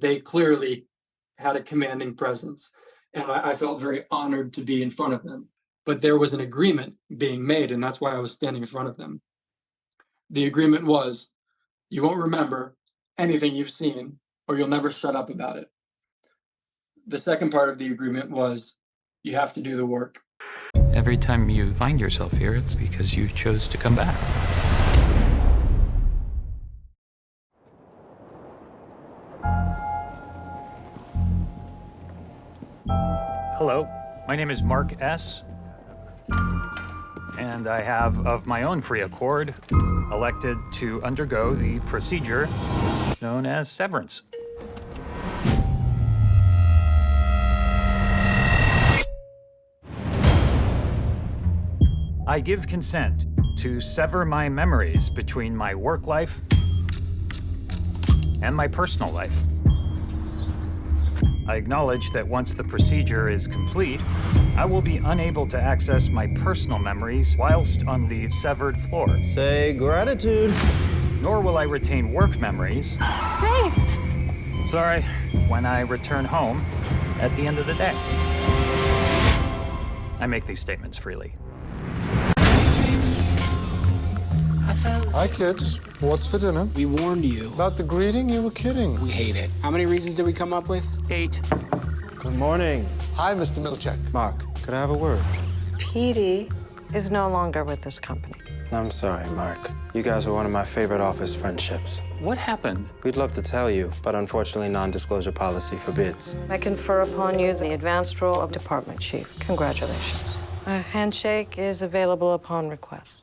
They clearly had a commanding presence, and I felt very honored to be in front of them. But there was an agreement being made, and that's why I was standing in front of them. The agreement was, you won't remember anything you've seen, or you'll never shut up about it. The second part of the agreement was, you have to do the work. Every time you find yourself here, it's because you chose to come back. Hello, my name is Mark S. And I have, of my own free accord, elected to undergo the procedure known as severance. I give consent to sever my memories between my work life and my personal life. I acknowledge that once the procedure is complete, I will be unable to access my personal memories whilst on the severed floor. Say gratitude. Nor will I retain work memories. Hey! Sorry, when I return home at the end of the day. I make these statements freely. Hi, kids. What's for dinner? We warned you. About the greeting? You were kidding. We hate it. How many reasons did we come up with? 8. Good morning. Hi, Mr. Milchek. Mark, could I have a word? Petey is no longer with this company. I'm sorry, Mark. You guys were one of my favorite office friendships. What happened? We'd love to tell you, but unfortunately, non-disclosure policy forbids. I confer upon you the advanced role of department chief. Congratulations. A handshake is available upon request.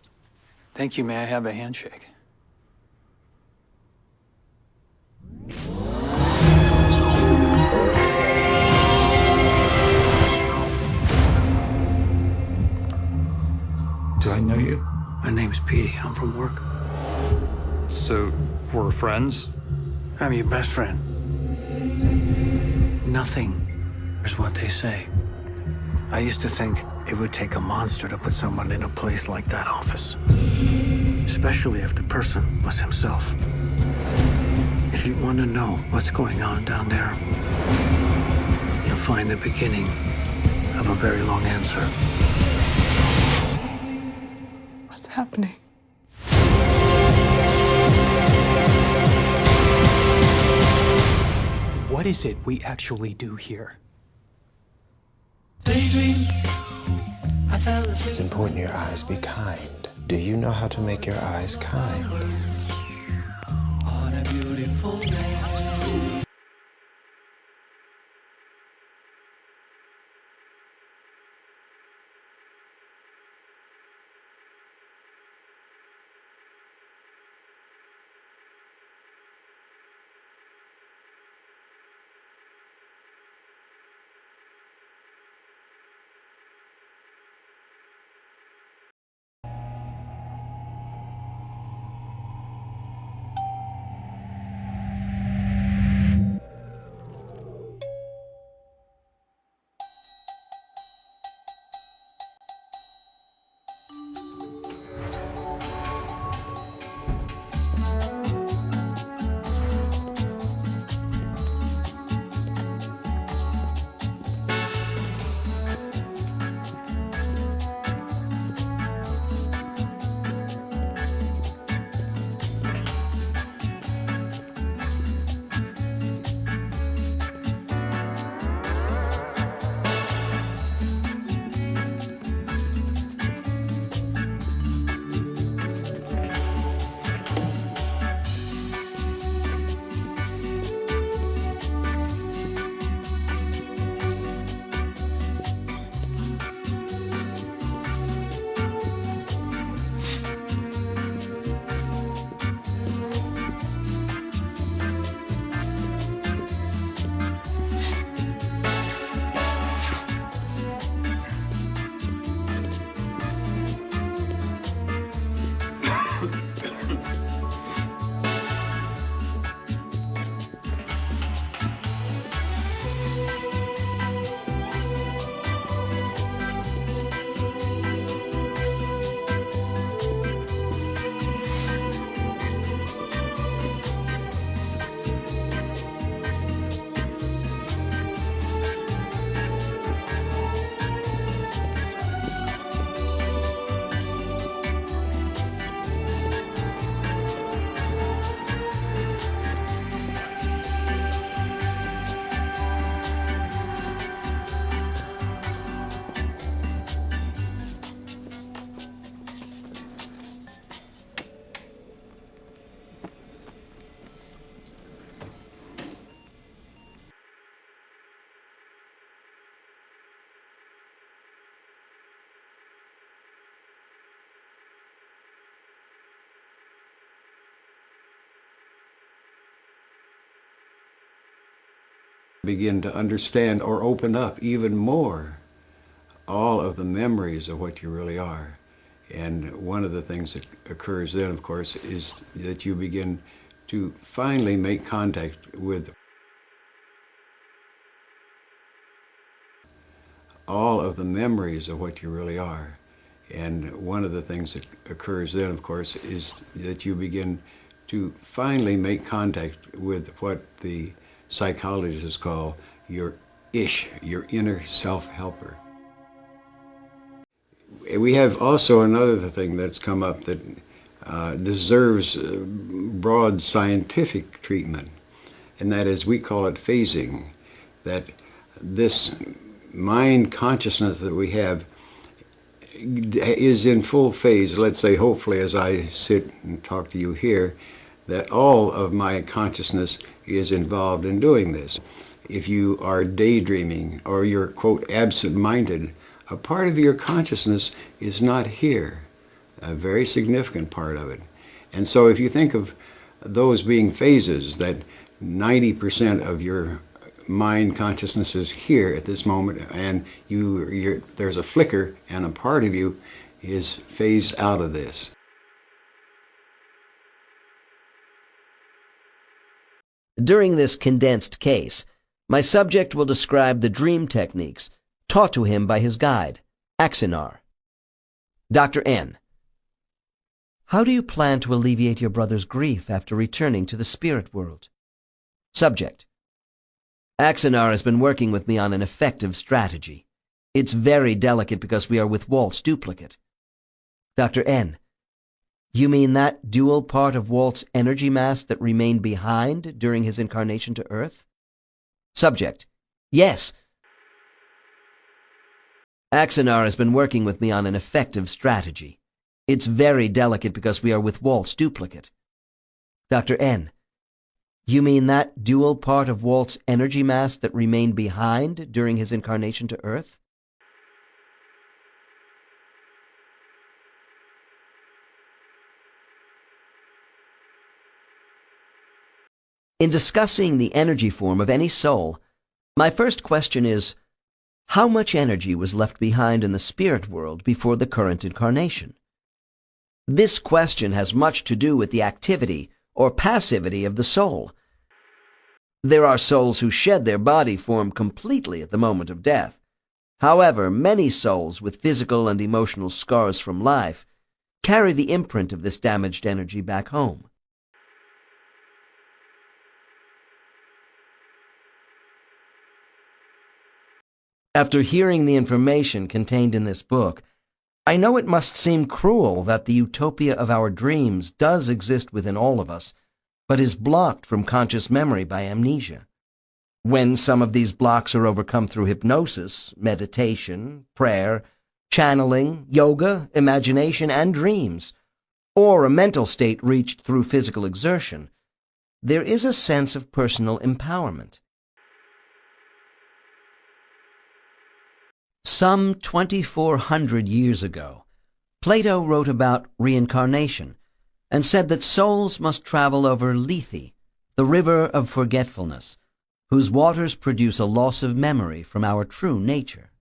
Thank you. May I have a handshake? Do I know you? My name's Petey. I'm from work. So, we're friends? I'm your best friend. Nothing is what they say. I used to think it would take a monster to put someone in a place like that office. Especially if the person was himself. If you want to know what's going on down there, you'll find the beginning of a very long answer. What's happening? What is it we actually do here? It's important your eyes be kind. Do you know how to make your eyes kind? On a beautiful day. begin to understand or open up even more all of the memories of what you really are. And one of the things that occurs then, of course, is that you begin to finally make contact with all of the memories of what you really are. And one of the things that occurs then, of course, is that you begin to finally make contact with what the psychologists call your ish, your inner self-helper. We have also another thing that's come up that deserves broad scientific treatment, and that is, we call it phasing. That this mind consciousness that we have is in full phase. Let's say, hopefully, as I sit and talk to you here, that all of my consciousness is involved in doing this. If you are daydreaming or you're, quote, absent-minded, a part of your consciousness is not here, a very significant part of it. And so if you think of those being phases, that 90% of your mind consciousness is here at this moment, and there's a flicker, and a part of you is phased out of this. During this condensed case, my subject will describe the dream techniques taught to him by his guide, Aeon. Dr. N. How do you plan to alleviate your brother's grief after returning to the spirit world? Subject. Aeon has been working with me on an effective strategy. It's very delicate because we are with Walt's duplicate. Dr. N. You mean that dual part of Walt's energy mass that remained behind during his incarnation to Earth? Subject. Yes. Aeon has been working with me on an effective strategy. It's very delicate because we are with Walt's duplicate. Dr. N. You mean that dual part of Walt's energy mass that remained behind during his incarnation to Earth? In discussing the energy form of any soul, my first question is, how much energy was left behind in the spirit world before the current incarnation? This question has much to do with the activity or passivity of the soul. There are souls who shed their body form completely at the moment of death. However, many souls with physical and emotional scars from life carry the imprint of this damaged energy back home. After hearing the information contained in this book, I know it must seem cruel that the utopia of our dreams does exist within all of us, but is blocked from conscious memory by amnesia. When some of these blocks are overcome through hypnosis, meditation, prayer, channeling, yoga, imagination, and dreams, or a mental state reached through physical exertion, there is a sense of personal empowerment. Some 2,400 years ago, Plato wrote about reincarnation and said that souls must travel over Lethe, the river of forgetfulness, whose waters produce a loss of memory from our true nature.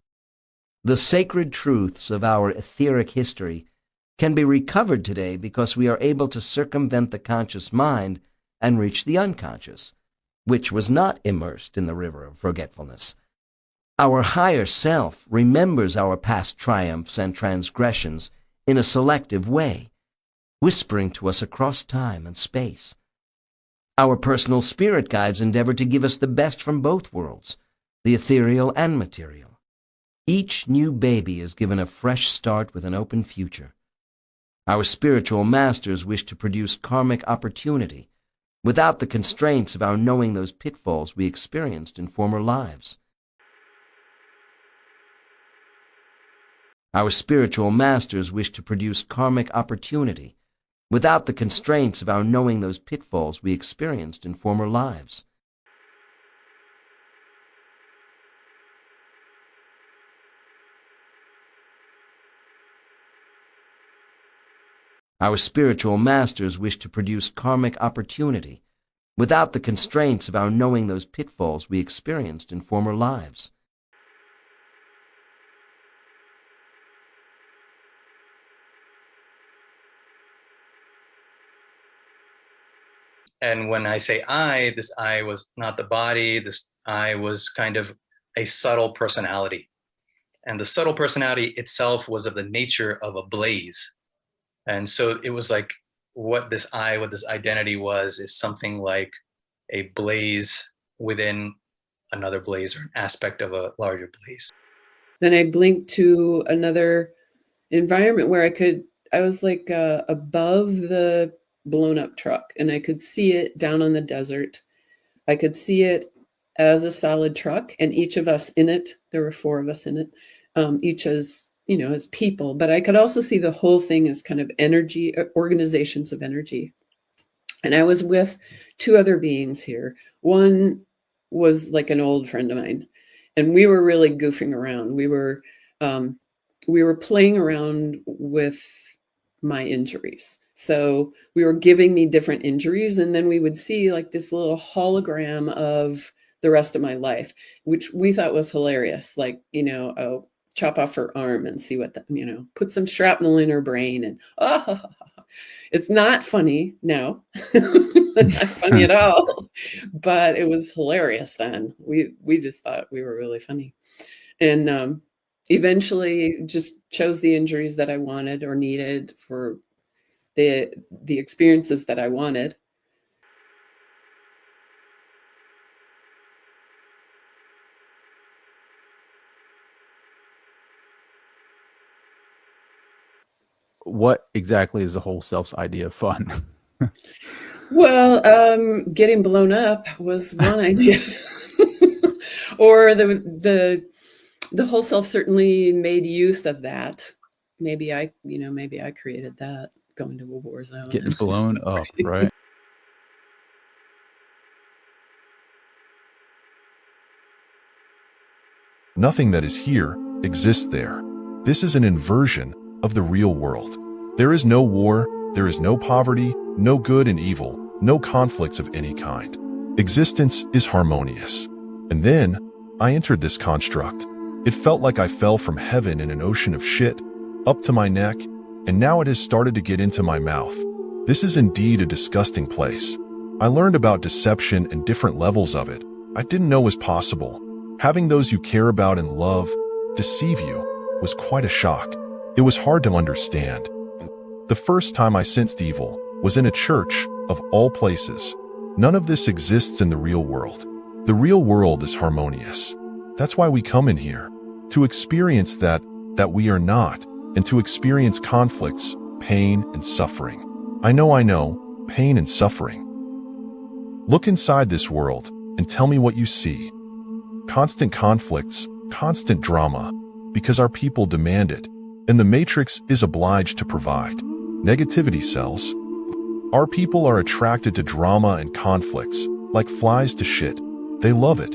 The sacred truths of our etheric history can be recovered today because we are able to circumvent the conscious mind and reach the unconscious, which was not immersed in the river of forgetfulness. Our higher self remembers our past triumphs and transgressions in a selective way, whispering to us across time and space. Our personal spirit guides endeavor to give us the best from both worlds, the ethereal and material. Each new baby is given a fresh start with an open future. Our spiritual masters wish to produce karmic opportunity without the constraints of our knowing those pitfalls we experienced in former lives. Our spiritual masters wish to produce karmic opportunity without the constraints of our knowing those pitfalls we experienced in former lives. Our spiritual masters wish to produce karmic opportunity without the constraints of our knowing those pitfalls we experienced in former lives. And when I say I, this I was not the body, this I was kind of a subtle personality. And the subtle personality itself was of the nature of a blaze. And so it was like what this I, what this identity was, is something like a blaze within another blaze, or an aspect of a larger blaze. Then I blinked to another environment where I was like above the blown up truck, and I could see it down on the desert. I could see it as a solid truck, and each of us in it, there were 4 of us in it, each as, you know, as people, but I could also see the whole thing as kind of energy, organizations of energy. And I was with 2 other beings here. One was like an old friend of mine, and we were really goofing around. We were playing around with my injuries. So we were giving me different injuries, and then we would see like this little hologram of the rest of my life, which we thought was hilarious. Like, you know, oh, chop off her arm and see what that, you know, put some shrapnel in her brain, and it's not funny. No, not funny at all. But it was hilarious then. We just thought we were really funny. And eventually just chose the injuries that I wanted or needed for the experiences that I wanted. What exactly is the whole self's idea of fun? Well, getting blown up was one idea. Or the whole self certainly made use of that. Maybe I created that, going to a war zone. Getting blown up, right? Nothing that is here exists there. This is an inversion of the real world. There is no war, there is no poverty, no good and evil, no conflicts of any kind. Existence is harmonious. And then, I entered this construct. It felt like I fell from heaven in an ocean of shit, up to my neck, and now it has started to get into my mouth. This is indeed a disgusting place. I learned about deception and different levels of it. I didn't know was possible. Having those you care about and love deceive you was quite a shock. It was hard to understand. The first time I sensed evil was in a church, of all places. None of this exists in the real world. The real world is harmonious. That's why we come in here, to experience that we are not, and to experience conflicts, pain, and suffering. I know, pain and suffering. Look inside this world and tell me what you see. Constant conflicts, constant drama, because our people demand it, and the Matrix is obliged to provide. Negativity sells. Our people are attracted to drama and conflicts, like flies to shit. They love it.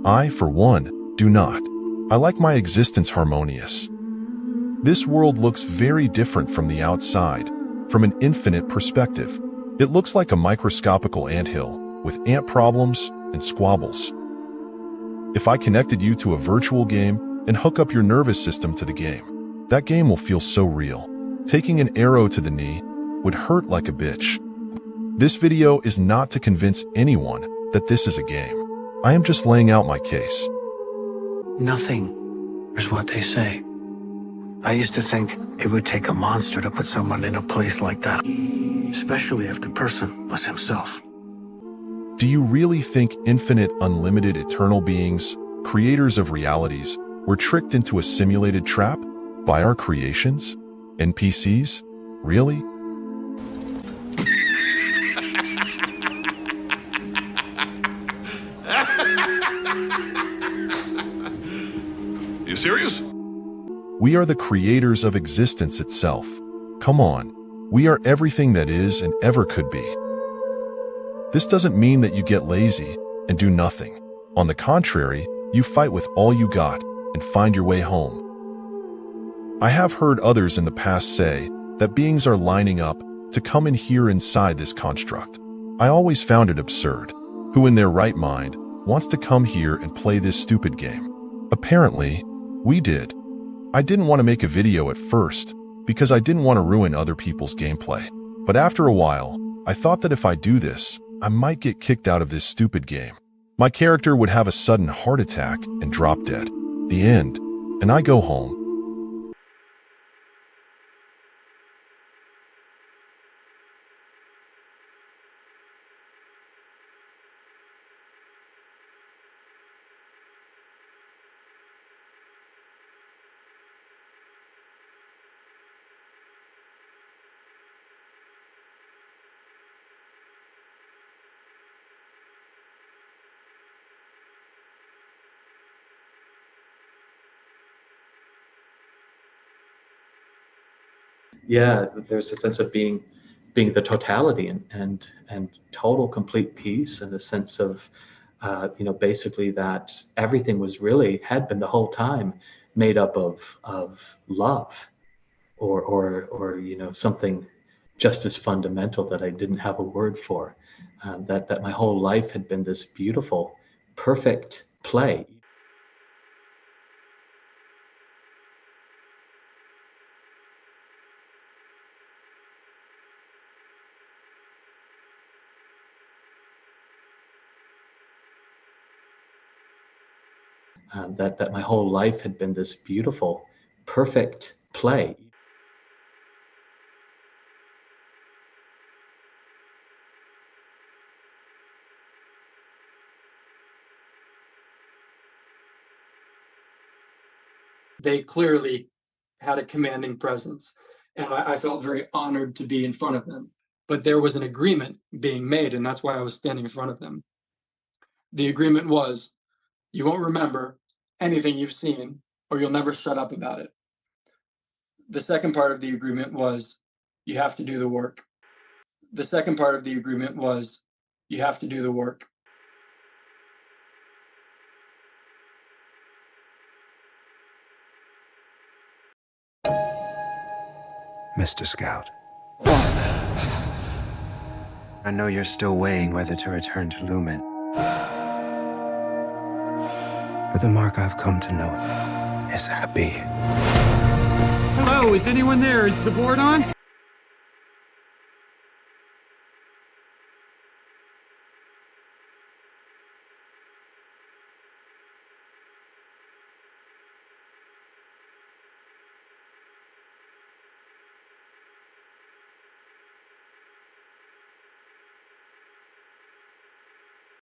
I, for one, do not. I like my existence harmonious. This world looks very different from the outside, from an infinite perspective. It looks like a microscopical anthill, with ant problems and squabbles. If I connected you to a virtual game and hook up your nervous system to the game, that game will feel so real. Taking an arrow to the knee would hurt like a bitch. This video is not to convince anyone that this is a game. I am just laying out my case. Nothing is what they say. I used to think it would take a monster to put someone in a place like that, especially if the person was himself. Do you really think infinite, unlimited, eternal beings, creators of realities, were tricked into a simulated trap by our creations? NPCs? Really? You serious? We are the creators of existence itself. Come on. We are everything that is and ever could be. This doesn't mean that you get lazy and do nothing. On the contrary, you fight with all you got and find your way home. I have heard others in the past say that beings are lining up to come in here inside this construct. I always found it absurd. Who in their right mind wants to come here and play this stupid game? Apparently, we did. I didn't want to make a video at first because I didn't want to ruin other people's gameplay. But after a while, I thought that if I do this, I might get kicked out of this stupid game. My character would have a sudden heart attack and drop dead. The end. And I go home. Yeah, there's a sense of being the totality and total complete peace, and the sense of basically that everything had been the whole time made up of love, or something just as fundamental that I didn't have a word for, that my whole life had been this beautiful, perfect play. That my whole life had been this beautiful, perfect play. They clearly had a commanding presence, and I felt very honored to be in front of them. But there was an agreement being made, and that's why I was standing in front of them. The agreement was, you won't remember anything you've seen, or you'll never shut up about it. The second part of the agreement was, you have to do the work. The second part of the agreement was, you have to do the work. Mr. Scout. I know you're still weighing whether to return to Lumen. But the Mark I've come to know is happy. Hello, is anyone there? Is the board on?